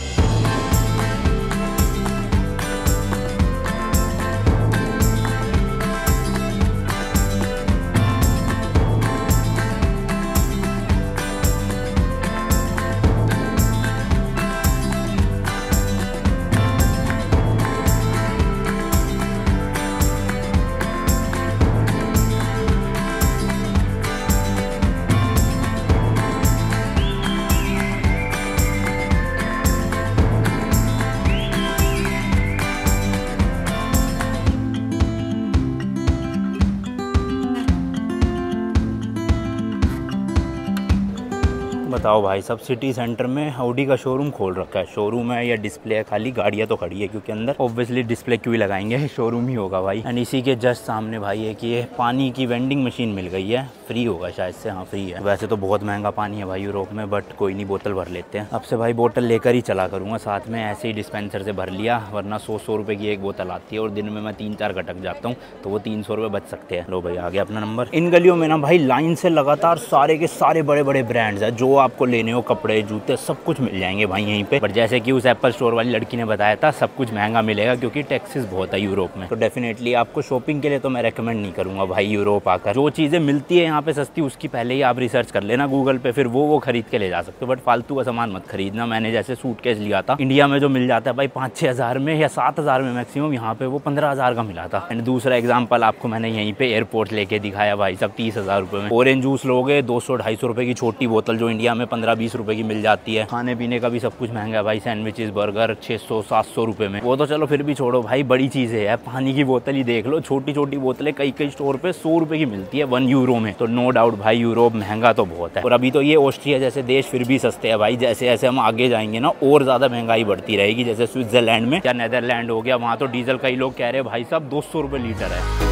बताओ भाई, सब सिटी सेंटर में ऑडी का शोरूम खोल रखा है। शोरूम है या डिस्प्ले है, खाली गाड़ियाँ तो खड़ी है क्योंकि अंदर ऑब्वियसली डिस्प्ले क्यों ही लगाएंगे, शोरूम ही होगा भाई। एंड इसी के जस्ट सामने भाई है कि ये पानी की वेंडिंग मशीन मिल गई है, फ्री होगा शायद से। हाँ फ्री है। वैसे तो बहुत महंगा पानी है भाई यूरोप में, बट कोई नहीं, बोतल भर लेते हैं। अब से भाई बोतल लेकर ही चला करूँगा साथ में, ऐसे ही डिस्पेंसर से भर लिया, वरना 100 रुपये की एक बोतल आती है और दिन में मैं 3-4 घटक जाता हूँ तो वो 300 रुपये बच सकते हैं। लो भाई आ गया अपना नंबर। इन गलियों में ना भाई लाइन से लगातार सारे के सारे बड़े बड़े ब्रांड्स हैं, जो आपको लेने हो, कपड़े जूते सब कुछ मिल जाएंगे भाई यहीं पे। बट जैसे कि उस एप्पल स्टोर वाली लड़की ने बताया था, सब कुछ महंगा मिलेगा क्योंकि टैक्सेस बहुत है यूरोप में। तो डेफिनेटली आपको शॉपिंग के लिए तो मैं रेकमेंड नहीं करूँगा भाई यूरोप आकर। जो चीज़ें मिलती है यहाँ पे सस्ती, उसकी पहले ही आप रिसर्च कर लेना गूगल पे, फिर वो खरीद के ले जा सकते हो। बट फालतू का सामान मत खरीदना। मैंने जैसे सूटकेस लिया था, इंडिया में जो मिल जाता है भाई 5-6 हज़ार में या 7 हज़ार में मैक्सिमम, यहाँ पे वो 15 हज़ार का मिला था। एंड दूसरा एग्जाम्पल आपको मैंने यहीं पे एयरपोर्ट लेके दिखाया भाई, सब 30 हज़ार रुपये में। ऑरेंज जूस लोगे 200-250 रुपये की छोटी बोतल, जो इंडिया में 15-20 रुपये की मिल जाती है। खाने पीने का भी सब कुछ महंगा है भाई, सैंडविचेस बर्गर 600-700 रुपये में। वो तो चलो फिर भी छोड़ो भाई, बड़ी चीज़ें है। पानी की बोतल ही देख लो, छोटी छोटी बोतलें कई स्टोर पे 100 रुपये की मिलती है 1 यूरो में। तो नो डाउट भाई यूरोप महंगा तो बहुत है। और अभी तो ये ऑस्ट्रिया जैसे देश फिर भी सस्ते हैं भाई, जैसे जैसे हम आगे जाएंगे ना और ज़्यादा महंगाई बढ़ती रहेगी। जैसे स्विट्जरलैंड में या नेदरलैंड हो गया, वहाँ तो डीजल कई लोग कह रहे हैं भाई साहब 200 रुपये लीटर है।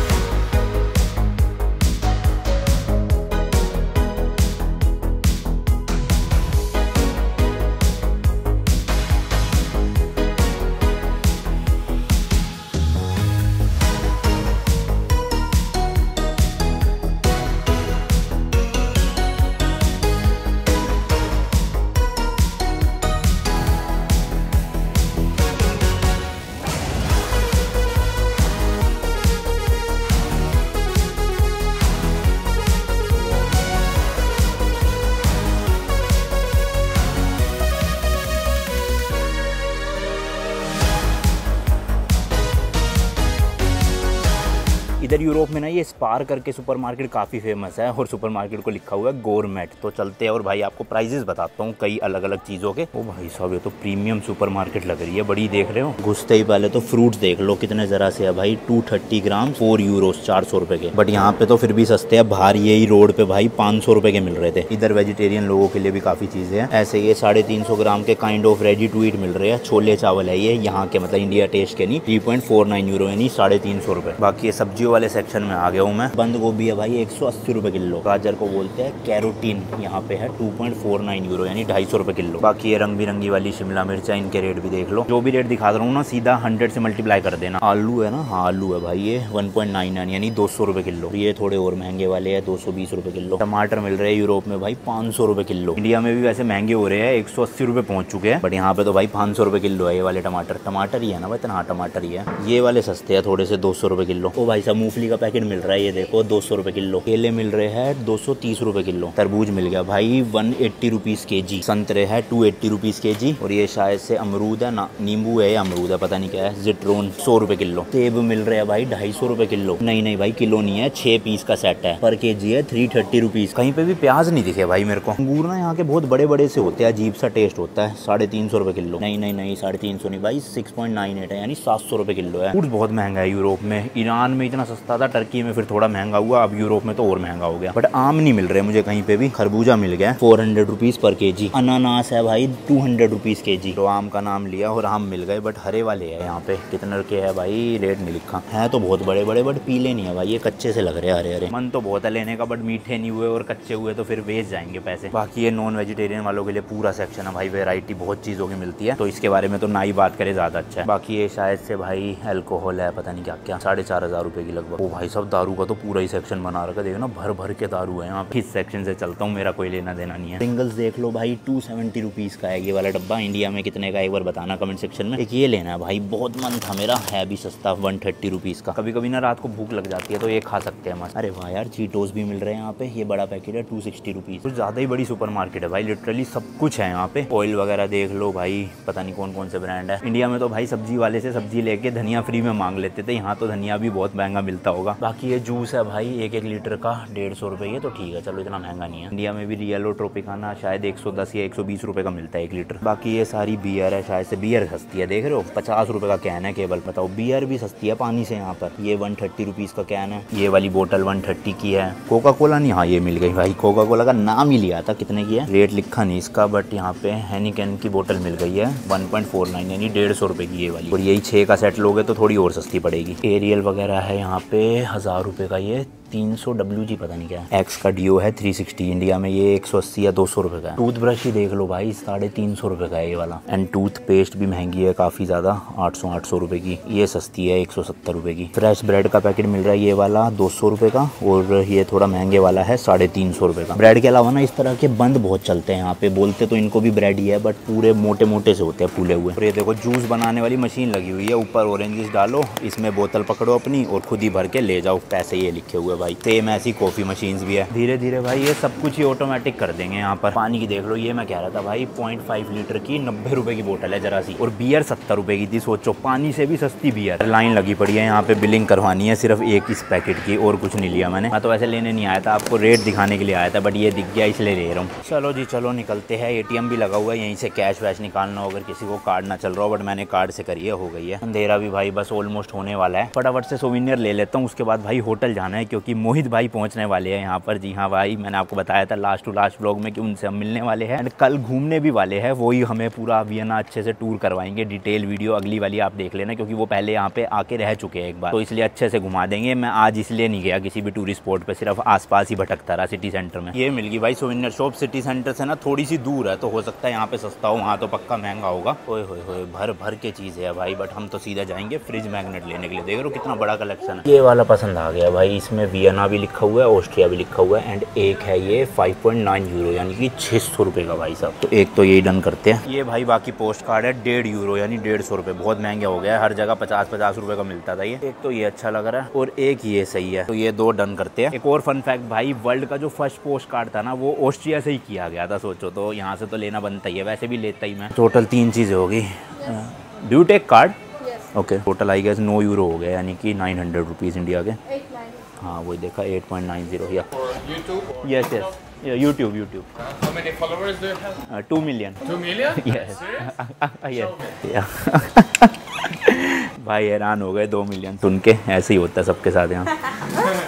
इधर यूरोप में ना ये स्पार करके सुपरमार्केट काफ़ी फेमस है और सुपरमार्केट को लिखा हुआ है गोरमेट। तो चलते हैं और भाई आपको प्राइजेस बताता हूँ कई अलग अलग चीज़ों के। ओ भाई साहब ये तो प्रीमियम सुपरमार्केट लग रही है, बड़ी देख रहे हो। घुसते ही पहले तो फ्रूट्स देख लो कितने ज़रा से है भाई, 230 ग्राम 4 यूरोस 400 रुपये के। बट यहाँ पे तो फिर भी सस्ते हैं, बाहर यही रोड पे भाई 500 रुपये के मिल रहे थे। इधर वेजिटेरियन लोगों के लिए भी काफ़ी चीज़ें हैं। ऐसे ये 350 ग्राम के kind of ready to eat मिल रहे हैं। छोले चावल है ये यहाँ के, मतलब इंडिया टेस्ट के नहीं, 3.49 यूरो यानी 350 रुपये। बाकी ये सब्जियों वाले सेक्शन में आ गया हूँ मैं। बंद गोभी है भाई 180 रुपये किलो। गाजर को बोलते हैं कैरोटीन, यहाँ पे है 2.49 यूरो यानी 250 रुपये किलो। बाकी ये रंग बिरंगी वाली शिमला मिर्च है, इनके रेट भी देख लो। जो भी रेट दिखा रहा हूँ ना सीधा 100 से मल्टीप्लाई कर देना। आलू है ना, हाँ आलू है भाई ये 1.99 यानी 200 रुपये किलो। ये थोड़े और महंगे वाले हैं 220 रुपये किलो। टमाटर मिल रहे हैं यूरोप में भाई 500 रुपये किलो। इंडिया में भी वैसे महंगे हो रहे हैं, 180 रुपये पहुँच चुके हैं, बट यहाँ पे तो भाई 500 रुपये किलो है ये वाले टमाटर। टमाटर ही है ना भाई, हाँ टमाटर ही है। ये वाले सस्ते हैं थोड़े से, 200 रुपये किलो। ओ भाई साहब मूंगफली का पैकेट मिल रहा है, ये देखो 200 रुपये किलो। केले मिल रहे हैं 230 रुपये किलो। तरबूज मिल गया भाई 180 रुपीज़ केजी। संतरे है 280 रुपीज़ केजी। और ये शायद से अमरूद है ना, नींबू है या अमरूद है पता नहीं क्या है, जिट्रोन 100 रुपये किलो। सेब मिल रहे हैं भाई 250 रुपये किलो। नहीं भाई किलो नहीं है, 6 पीस का सेट है, पर केजी है 330 रुपीज़। कहीं पे भी प्याज नहीं दिखे भाई मेरे को। अंगूर ना यहाँ के बहुत बड़े बड़े से होते हैं, अजीब सा टेस्ट होता है। 350 रुपये किलो। नहीं 350 नहीं भाई, 6.98 है यानी 700 रुपये किलो है। फूड बहुत महंगा है यूरोप में। ईरान में इतना सस्ता था, टर्की में फिर थोड़ा महंगा हुआ, अब यूरोप में तो और महंगा हो गया। बट आम नहीं मिल रहे मुझे कहीं पे भी। खरबूजा मिल गया 400 रुपीज़ पर केजी। अनानास है भाई 200 रुपीज़ केजी। तो आम का नाम लिया और आम मिल गए, बट हरे वाले है यहाँ पे। कितने के है भाई रेट नहीं लिखा है, तो बहुत बड़े बड़े बट पीले नहीं है भाई, ये कच्चे से लग रहे हैं हरे। मन तो बहुत है लेने का, बट मीठे नहीं हुए और कच्चे हुए तो फिर बेच जाएंगे पैसे। बाकी ये नॉन वेजिटेरियन वालों के लिए पूरा सेक्शन है भाई, वेराइटी बहुत चीज़ों की मिलती है, तो इसके बारे में तो ना ही बात करें ज़्यादा अच्छा है। बाकी ये शायद से भाई अल्कोहल है, पता नहीं क्या क्या, 4500 रुपये की लगभग। ओ भाई सब दारू का तो पूरा ही सेक्शन बना रखा, देखना भर भर के दारू है यहाँ पे। इस सेक्शन से चलता हूँ, मेरा कोई लेना देना नहीं है। सिंगल्स देख लो भाई 270 रुपीज़ का है ये वाला डब्बा। इंडिया में कितने का एक बार बताना कमेंट सेक्शन में। एक ये लेना है भाई, बहुत मन था मेरा, है भी सस्ता 130 रुपीज़ का। कभी कभी ना रात को भूख लग जाती है तो ये खा सकते हैं मस्त। अरे वाह यार चीटोस भी मिल रहे हैं यहाँ पे। ये बड़ा पैकेट है 260 रुपीज़। कुछ ज़्यादा ही बड़ी सुपर मार्केट है भाई, लिटरली सब कुछ है यहाँ पे। ऑयल वगैरह देख लो भाई, पता नहीं कौन कौन से ब्रांड है। इंडिया में तो भाई सब्जी वाले से सब्जी लेके धनिया फ्री में मांग लेते थे, यहाँ तो धनिया भी बहुत महंगा मिलता मिलता होगा। बाकी ये जूस है भाई 1-1 लीटर का 150 रुपये, ये तो ठीक है, चलो इतना महंगा नहीं है। इंडिया में भी रियलो ट्रोपिकाना शायद 110 या 120 रुपये का मिलता है 1 लीटर। बाकी ये सारी बियर है, शायद से बियर सस्ती है, देख रहे हो 50 रुपये का कैन है केवल। बताओ बियर भी सस्ती है पानी से यहाँ पर। ये 130 रुपीज़ का कैन है, ये वाली बोतल 130 की है। कोका कोला नहीं, हाँ ये मिल गई भाई, कोका कोला का नाम ही लिया था, कितने की है रेट लिखा नहीं इसका, बट यहाँ पे हेनिकेन की बोतल मिल गई है 1.49 यानी 150 रुपये की ये वाली। और यही 6 का सेट लोगे तो थोड़ी और सस्ती पड़ेगी। एरियल वगैरह है यहाँ पे 1000 रुपये का, ये 300 WG पता नहीं क्या है। एक्स का डिओ है 360, इंडिया में ये 180 या 200 रुपये का है। टूथब्रश ही देख लो भाई 350 रुपये का है ये वाला। एंड टूथपेस्ट भी महंगी है काफ़ी ज़्यादा, 800 रुपये की। ये सस्ती है 170 रुपये की। फ्रेश ब्रेड का पैकेट मिल रहा है ये वाला 200 रुपये का, और ये थोड़ा महंगे वाला है 350 रुपये का। ब्रेड के अलावा ना इस तरह के बंद बहुत चलते हैं यहाँ पे, बोलते तो इनको भी ब्रेड ही है बट पूरे मोटे मोटे से होते हैं फूले हुए। और ये देखो जूस बनाने वाली मशीन लगी हुई है, ऊपर ऑरेंजेस डालो, इसमें बोतल पकड़ो अपनी और खुद ही भर के ले जाओ, पैसे ये लिखे हुए भाई। सेम ऐसी कॉफ़ी मशीन्स भी है। धीरे धीरे भाई ये सब कुछ ही ऑटोमेटिक कर देंगे यहाँ पर। पानी की देख लो, ये मैं कह रहा था भाई 0.5 लीटर की 90 रुपए की बोतल है जरा सी, और बियर 70 रुपए की थी। सोचो पानी से भी सस्ती बियर। लाइन लगी पड़ी है यहाँ पे, बिलिंग करवानी है सिर्फ एक इस पैकेट की, और कुछ नहीं लिया मैंने। मैं तो वैसे लेने नहीं आया था, आपको रेट दिखाने के लिए आया था, बट ये दिख गया इसलिए ले रहा हूँ। चलो जी चलो निकलते हैं। ATM भी लगा हुआ है, यहीं से कैश वैश निकालना हो अगर किसी को कार्ड ना चल रहा हो, बट मैंने कार्ड से करी है, हो गई है। अंधेरा भी भाई बस ऑलमोस्ट होने वाला है, फटाफट से सोविनियर ले लेता हूँ, उसके बाद भाई होटल जाना है क्योंकि मोहित भाई पहुँचने वाले हैं यहाँ पर। जी हाँ भाई, मैंने आपको बताया था लास्ट टू लास्ट व्लॉग में कि उनसे हम मिलने वाले हैं, एंड कल घूमने भी वाले हैं। वही हमें पूरा वियना अच्छे से टूर करवाएंगे। डिटेल वीडियो अगली वाली आप देख लेना, क्योंकि वो पहले यहाँ पे आके रह चुके हैं एक बार, तो इसलिए अच्छे से घुमा देंगे। मैं आज इसलिए नहीं गया किसी भी टूरिस्ट स्पॉट पे, सिर्फ आसपास ही भटकता रहा सिटी सेंटर में। ये मिल गई भाई सोविनियर शॉप, सिटी सेंटर से ना थोड़ी सी दूर है, तो हो सकता है यहाँ पे सस्ता हो, वहाँ तो पक्का महंगा होगा। ओए होए होए, भर भर के चीज़ है भाई, बट हम तो सीधा जाएंगे फ्रिज मैग्नेट लेने के लिए। देख रहे हो कितना बड़ा कलेक्शन है। ये वाला पसंद आ गया भाई, इसमें वियना भी लिखा हुआ है, ऑस्ट्रिया भी लिखा हुआ है, एंड एक है ये 5.9 यूरो यानी कि 600 रुपये का भाई साहब। तो एक तो यही डन करते हैं। ये भाई बाकी पोस्ट कार्ड है 1.5 यूरो यानी 150 रुपये, बहुत महंगा हो गया है, हर जगह 50-50 रुपये का मिलता था ये। एक तो ये अच्छा लग रहा है और एक ये सही है, तो ये 2 डन करते हैं। एक और फन फैक्ट भाई, वर्ल्ड का जो फर्स्ट पोस्ट कार्ड था ना वो ऑस्ट्रिया से ही किया गया था, सोचो, तो यहाँ से तो लेना बनता ही है, वैसे भी लेता ही मैं। टोटल 3 चीज़ें होगी। Do you take card? Okay, total I guess 9 euro हो गया यानी कि 900 रुपीज़ इंडिया के। हाँ वही देखा 8.90 या yes yes YouTube. How many followers do you have? 2 million. 2 million? Yes. Yes. भाई हैरान हो गए 2 मिलियन सुन के, ऐसे ही होता है सबके साथ यहाँ।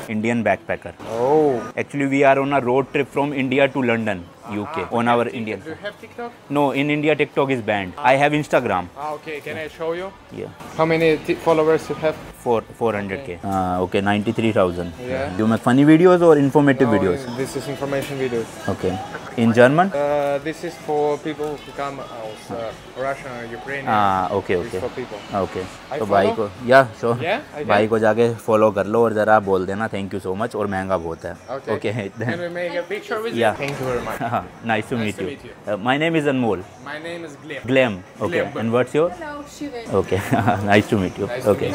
Indian backpacker. Oh, actually we are on a road trip from India to London UK on our Indian. Do you have TikTok? No, in India TikTok is banned. I have Instagram. Okay, can I show you? Yeah. How many followers you have? 400k. Okay, 93,000. Yeah. Do you make funny videos or informative videos? This is information videos. Okay. In German? This is for people who come out, Russian, Ukrainian. Okay. It's for people. Okay. I तो भाई को sure. Yeah, I भाई को जाके follow कर लो और ज़रा बोल देना थैंक यू सो मच, और महंगा बहुत है। Okay. Can we make a picture with Yeah. you? Thank you very much. Nice to meet to you. meet My name is Anmol. My name is Gleb. Glem. Okay. Glem. And what's your? Hello, Shirin. Okay. Nice to meet you. Okay.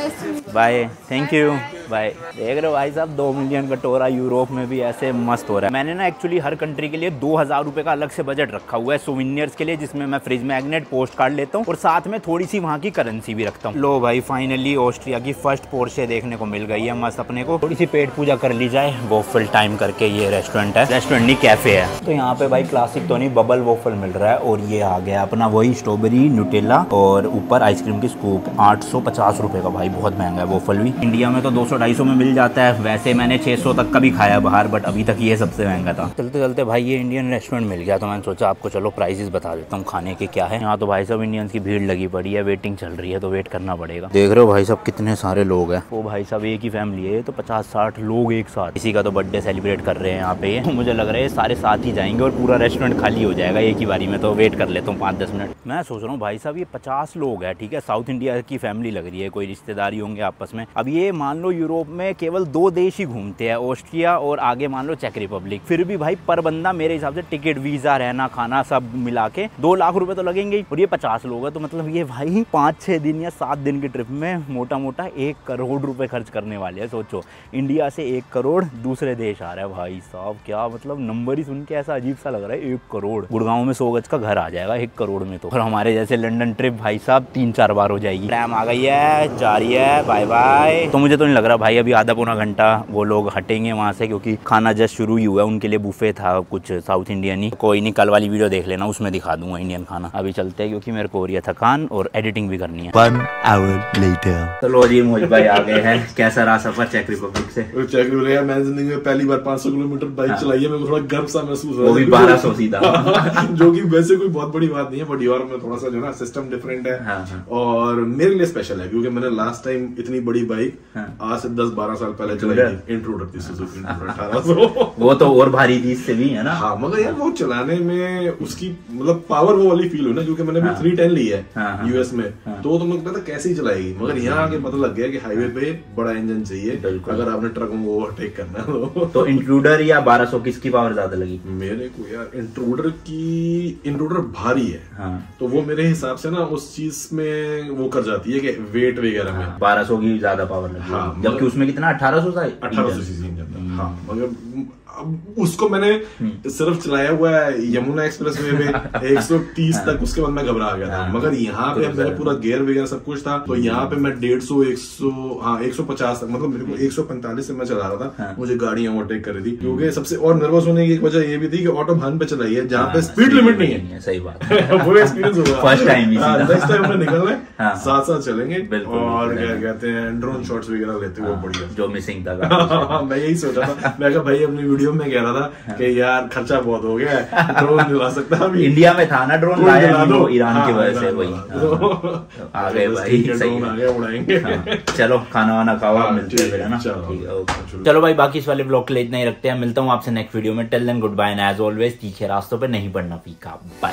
Bye. Thank you. Bye. देख रहे हो भाई साहब 2 million का टोरा Europe में भी ऐसे मस्त हो रहा है। मैंने ना एक्चुअली हर कंट्री के लिए 2000 रुपये का अलग से बजट रखा हुआ है सोविनियर्स के लिए, जिसमें मैं फ्रिज मैग्नेट, पोस्ट कार्ड लेता हूँ और साथ में थोड़ी सी वहाँ की करेंसी भी रखता हूँ। लो भाई फाइनली ऑस्ट्रिया की फर्स्ट पोर्शे देखने को मिल गई है मस्त। अपने को थोड़ी सी पेट पूजा कर ली जाए। वॉफल टाइम करके ये रेस्टोरेंट है, रेस्टोरेंट नहीं कैफे है। तो यहाँ पे भाई क्लासिक तो नहीं, बबल वॉफल मिल रहा है, और ये आ गया अपना वही स्ट्रॉबेरी न्यूटेला और ऊपर आइसक्रीम की स्कूप। 850 रुपये का भाई, बहुत महंगा है वॉफल भी। इंडिया में तो 200-250 में मिल जाता है, वैसे मैंने 600 तक का भी खाया बाहर, बट अभी तक ये सबसे महंगा था। चलते चलते भाई ये इंडियन रेस्टोरेंट मिल गया, तो मैंने सोचा आपको चलो प्राइसेस बता देता हूँ खाने के क्या है। यहाँ तो भाई सब इंडियंस की भीड़ लगी पड़ी है, वेटिंग चल रही है, तो वेट करना पड़ेगा। देख रहे हो भाई सब कितने सारे लोग हैं। वो भाई सब एक ही फैमिली है, तो 50-60 लोग एक साथ। किसी का तो बर्थडे सेलिब्रेट कर रहे हैं यहाँ पे। मुझे लग रहा है सारे साथ ही जाएंगे और पूरा रेस्टोरेंट खाली हो जाएगा एक ही बारी में, तो वेट कर लेता हूँ 5-10 मिनट। मैं सोच रहा हूँ भाई साहब ये 50 लोग हैं, ठीक है, साउथ इंडिया की फैमिली लग रही है, कोई रिश्तेदारी होंगे आपस में। अब ये मान लो यूरोप में केवल 2 देश ही घूमते हैं, ऑस्ट्रिया और आगे मान लो चेक रिपब्लिक। फिर भी भाई पर बंदा मेरे हिसाब से टिकट, वीजा, रहना, खाना सब मिला के 2 लाख रुपए तो लगेंगे ही, और ये 50 लोग हैं, तो मतलब ये भाई 5-6 दिन या 7 दिन की ट्रिप में मोटा मोटा 1 करोड़ रुपए खर्च करने वाले हैं। सोचो इंडिया से 1 करोड़ दूसरे देश आ रहा है भाई साहब, क्या मतलब नंबर ही सुन के ऐसा अजीब ऐसा लग रहा है 1 करोड़। गुड़गांव में 100 गज का घर आ जाएगा 1 करोड़ में तो। और हमारे जैसे लंदन ट्रिप भाई साहब 3-4 बार हो जाएगी। टाइम आ गई है, जा रही है, बाय बाय। तो मुझे तो नहीं लग रहा भाई अभी आधा पौना घंटा वो लोग हटेंगे वहाँ से, क्योंकि खाना जस्ट शुरू ही हुआ है। उनके लिए बुफे था कुछ साउथ इंडियन ही। कोई नहीं, कल वाली वीडियो देख लेना, उसमें दिखा दूंगा इंडियन खाना। अभी चलते हैं क्योंकि मेरे को हो रही है थकान और एडिटिंग भी करनी है। 1 hour later। चलो जी मोहित भाई आ गए हैं। कैसा रहा सफर चेक रिपब्लिक से? चेक रिपब्लिक यार मैंने जिंदगी में पहली बार 500 किलोमीटर बाइक चलाई है। मेरे को थोड़ा गर्व सा महसूस हो रहा है, वो भी 1200 सीधा। जो कि वैसे कोई बहुत बड़ी बात नहीं है, बट यूरोप में थोड़ा सा जो ना सिस्टम डिफरेंट है। और मेरे लिए स्पेशल है क्योंकि मैंने लास्ट टाइम इतनी बड़ी बाइक आज से 10-12 साल पहले चलाई थी। इंट्रूडर थी, सुजुकी इंट्रूडर 1800। वो तो और भारी थी इससे भी, है ना? हाँ, मगर यार वो चलाने में उसकी मतलब पावर वो वाली फील हुई ना, क्योंकि मैंने भी 310 ली है यूएस में। तो मुझे पता कैसे ही चलाएगी, मगर यहाँ आके पता लग गया कि हाईवे पे बड़ा इंजन चाहिए अगर आपने ट्रकों को ओवरटेक करना है। तो इंट्रूडर या 1200 किसकी पावर ज्यादा लगी? मेरे को यार इंट्रूडर भारी है। तो वो मेरे हिसाब से ना उस चीज में वो कर जाती है कि वेट वगैरह में 1200 की ज्यादा पावर लगी। जबकि उसमें कितना 1800 सीसी इंजन था। हाँ, मगर अब उसको मैंने सिर्फ चलाया हुआ है यमुना एक्सप्रेस वे में 130 तक, उसके बाद मैं घबरा गया था। मगर यहाँ पे मेरा पूरा गियर वगैरह सब कुछ था, तो यहाँ पे मैं 150 तक, मतलब मेरे को 145 से मैं चला रहा था। मुझे गाड़ियां ओवरटेक कर रही थी, क्योंकि सबसे और नर्वस होने की एक वजह ये भी थी कि ऑटोबान पे चलाई है जहाँ पे स्पीड लिमिट नहीं है। सही बात है। वो एक्सपीरियंस होगा फर्स्ट टाइम नेक्स्ट टाइम में निकलना है, साथ चलेंगे और क्या कहते हैं ड्रोन शॉट्स वगैरह लेते हुए बढ़िया, जो मिसिंग था। मैं यही सोचा था। मैं कहा भाई अपनी वीडियो में कह रहा था कि यार खर्चा बहुत हो गया है, ड्रोन दिला सकता है। इंडिया में था ना ड्रोन, लाया नहीं ईरान की वजह से। वही आ गए भाई, सही आ गए, उड़ाएंगे। चलो खाना वाना खाओ, मिलते हैं फिर, है ना? चलो भाई, बाकी इस वाले ब्लॉग के लिए इतना ही रखते हैं। मिलता हूँ आपसे नेक्स्ट वीडियो में। Till then goodbye and as always तीखे रास्तों पे नहीं बढ़ना फीका। बाय।